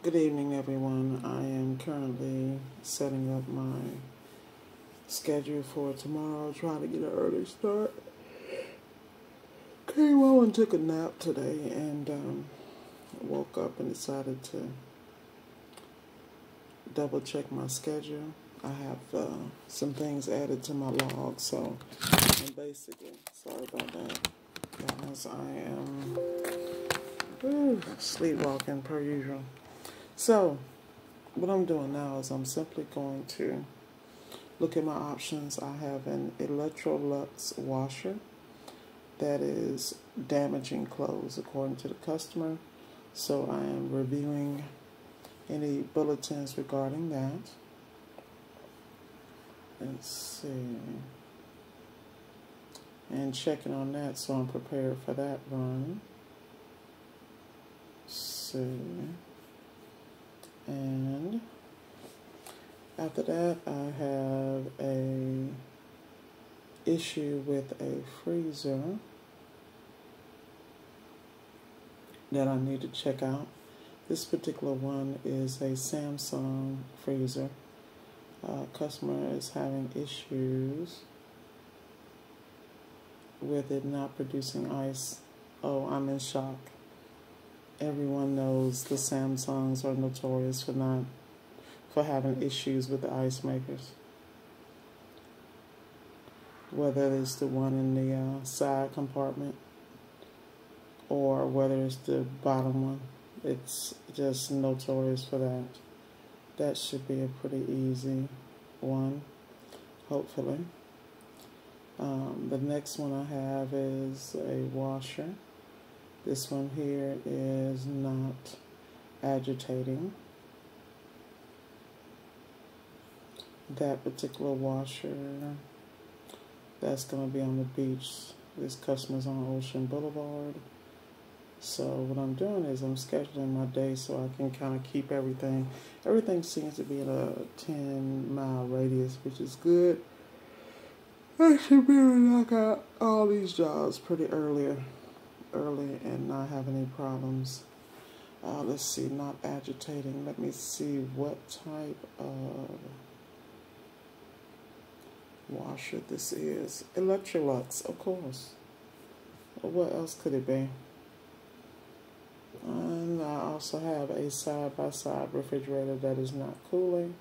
Good evening, everyone. I am currently setting up my schedule for tomorrow. Try to get an early start. Came home and took a nap today and woke up and decided to double check my schedule. I have some things added to my log, so I'm basically, sorry about that, guys. I am sleepwalking per usual. So, what I'm doing now is I'm simply going to look at my options. I have an Electrolux washer that is damaging clothes according to the customer. So I am reviewing any bulletins regarding that. Let's see. And checking on that so I'm prepared for that run. See. And after that, I have a issue with a freezer that I need to check out. This particular one is a Samsung freezer. Customer is having issues with it not producing ice. Oh, I'm in shock. Everyone knows the Samsungs are notorious for having issues with the ice makers. Whether it's the one in the side compartment or whether it's the bottom one, it's just notorious for that. That should be a pretty easy one, hopefully. The next one I have is a washer. This one here is not agitating. That particular washer, that's going to be on the beach. This customer's on Ocean Boulevard. So what I'm doing is I'm scheduling my day so I can kind of keep everything. Everything seems to be in a 10-mile radius, which is good. I should be able to knock out all these jobs pretty early and not have any problems. Let's see, not agitating. Let me see what type of washer this is. Electrolux, of course. What else could it be? And I also have a side-by-side refrigerator that is not cooling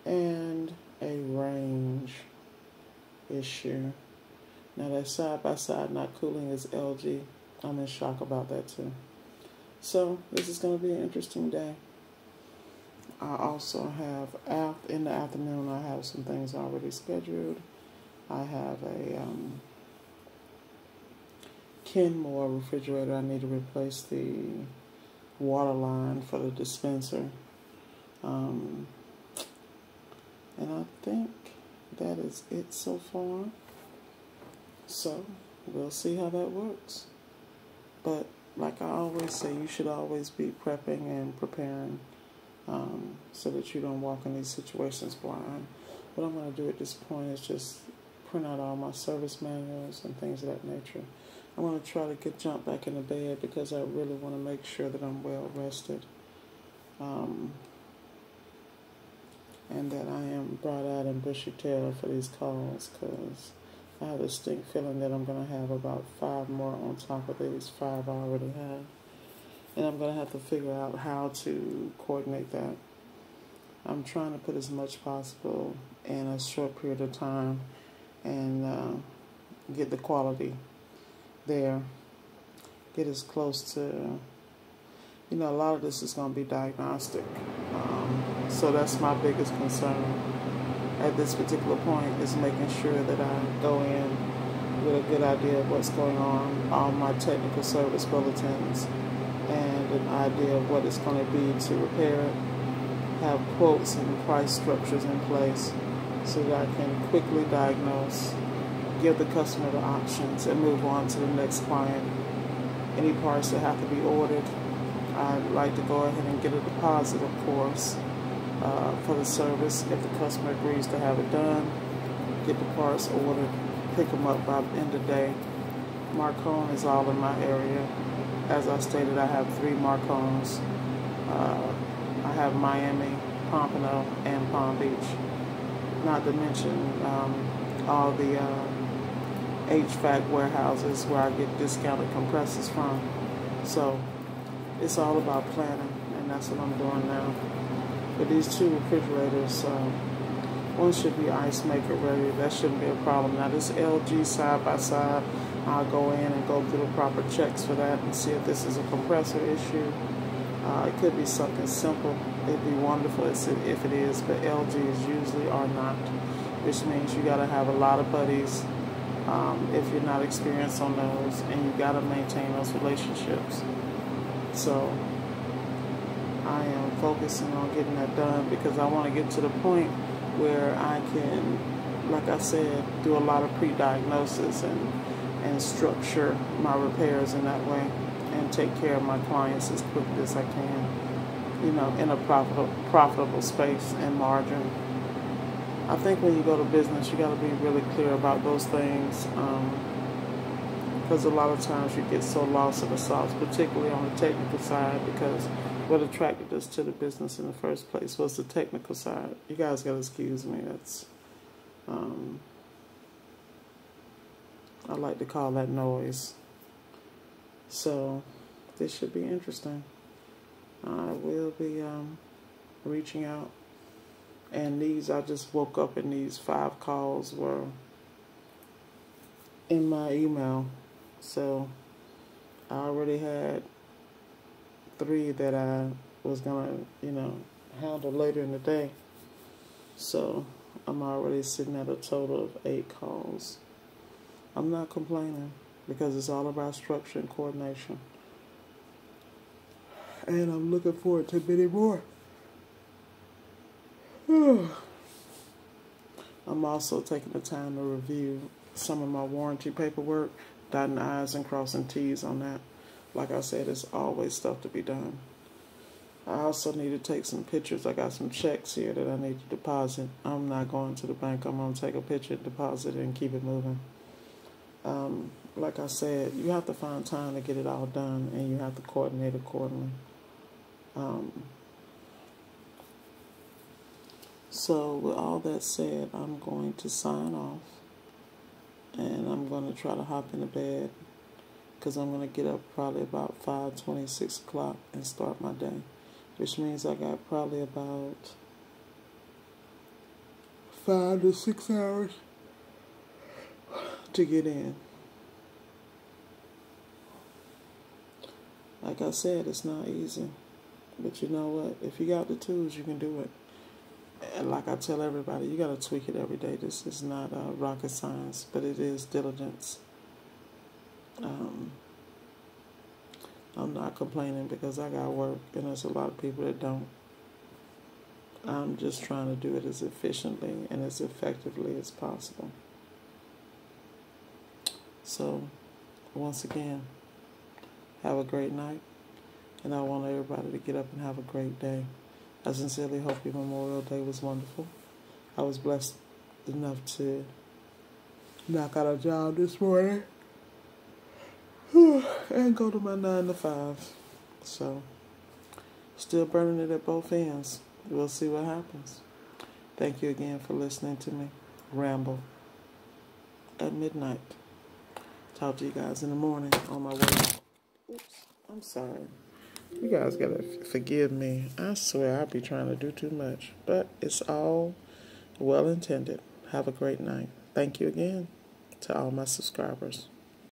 and a range issue. Now that side-by-side not cooling is LG. I'm in shock about that too. So this is going to be an interesting day. I also have, in the afternoon, I have some things already scheduled. I have a Kenmore refrigerator. I need to replace the water line for the dispenser. And I think that is it so far. So we'll see how that works. But like I always say, you should always be prepping and preparing so that you don't walk in these situations blind. What I'm going to do at this point is just print out all my service manuals and things of that nature. I'm going to try to jump back into bed because I really want to make sure that I'm well rested. And that I am brought out in bushy-tailed for these calls, because I have a distinct feeling that I'm going to have about 5 more on top of these 5 I already have. And I'm going to have to figure out how to coordinate that. I'm trying to put as much possible in a short period of time and get the quality there. Get as close to, a lot of this is going to be diagnostic. So that's my biggest concern at this particular point, is making sure that I go in with a good idea of what's going on, all my technical service bulletins, and an idea of what it's going to be to repair it, have quotes and price structures in place so that I can quickly diagnose, give the customer the options, and move on to the next client. Any parts that have to be ordered, I'd like to go ahead and get a deposit, of course, for the service. If the customer agrees to have it done, get the parts ordered, pick them up by the end of the day. Marcone is all in my area. As I stated, I have 3 Marcones. have Miami, Pompano, and Palm Beach. Not to mention all the HVAC warehouses where I get discounted compressors from. So it's all about planning, and that's what I'm doing now. But these two refrigerators, one should be ice maker ready. That shouldn't be a problem. Now this LG side by side, I'll go in and go through the proper checks for that and see if this is a compressor issue. It could be something simple. It'd be wonderful if it is, but LGs usually are not, which means you got to have a lot of buddies if you're not experienced on those, and you got to maintain those relationships. So I am focusing on getting that done because I want to get to the point where I can, like I said, do a lot of pre-diagnosis and structure my repairs in that way and take care of my clients as quickly as I can, you know, in a profitable space and margin. I think when you go to business, you got to be really clear about those things because a lot of times you get so lost in the sauce, particularly on the technical side, because what attracted us to the business in the first place was the technical side. You guys got to excuse me. That's, I like to call that noise. So this should be interesting. I will be reaching out. And these, I just woke up and these 5 calls were in my email. So I already had 3 that I was going to, you know, handle later in the day. So I'm already sitting at a total of 8 calls. I'm not complaining because it's all about structure and coordination. And I'm looking forward to many more. I'm also taking the time to review some of my warranty paperwork, dotting I's and crossing T's on that. Like I said, there's always stuff to be done. I also need to take some pictures. I got some checks here that I need to deposit. I'm not going to the bank. I'm going to take a picture, deposit it, and keep it moving. Like I said, you have to find time to get it all done, and you have to coordinate accordingly. So with all that said, I'm going to sign off, and I'm going to try to hop into bed because I'm going to get up probably about 5:20, 6 o'clock and start my day, which means I got probably about 5 to 6 hours to get in. Like I said, it's not easy, but you know what? If you got the tools, you can do it. And like I tell everybody, you got to tweak it every day. This is not rocket science, but it is diligence. I'm not complaining because I got work, and there's a lot of people that don't. I'm just trying to do it as efficiently and as effectively as possible. So, once again, have a great night, and I want everybody to get up and have a great day. I sincerely hope your Memorial Day was wonderful. I was blessed enough to knock out a job this morning and go to my 9 to 5. So, still burning it at both ends. We'll see what happens. Thank you again for listening to me ramble at midnight. Talk to you guys in the morning on my way. Oops, I'm sorry. You guys gotta forgive me. I swear I be trying to do too much, but it's all well intended. Have a great night. Thank you again to all my subscribers.